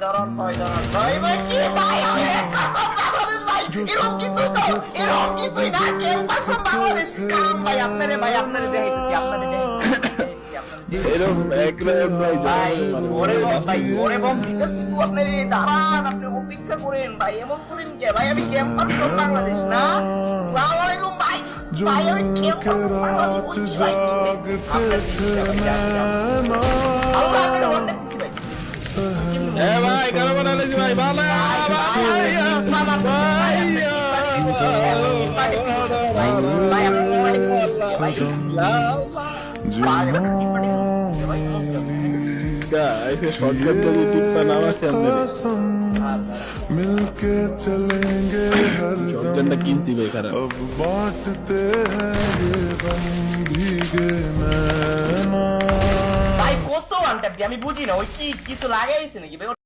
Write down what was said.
দাঁড়ান ভাই কি ভাই আমি বাংলাদেশ ভাই এরকম কিছু তো এরকম কিছুই না কেউ পারফর্ম বাংলাদেশ কারণ ভাই আপনারে দেখেছি আপনারে এরকম ব্যাকগ্রাউন্ড ভাই ওরে বম দিতেছি তো আপনারে দাঁড়ান আপনি অপেক্ষা করেন ভাই এমন করেন কে ভাই আমি কেম পারফর্ম বাংলাদেশ না আসসালামু আলাইকুম ভাই ভাই আমি কেম পারফর্ম বাংলাদেশ বলছি ভাই আল্লাহ আমি রহমত দিছি ভাই এ ভাই কেন বানালে ভাই ভালো ऐसे शॉर्टकट के लिए टिप का नाम है मिलके चलेंगे हर जन्नत किंसी बेकार अब बांटते हैं ये गम भीगे नैना ভাই কত আনটা আমি বুঝি না ওই কি কিছু লাগাইছে নাকি ভাই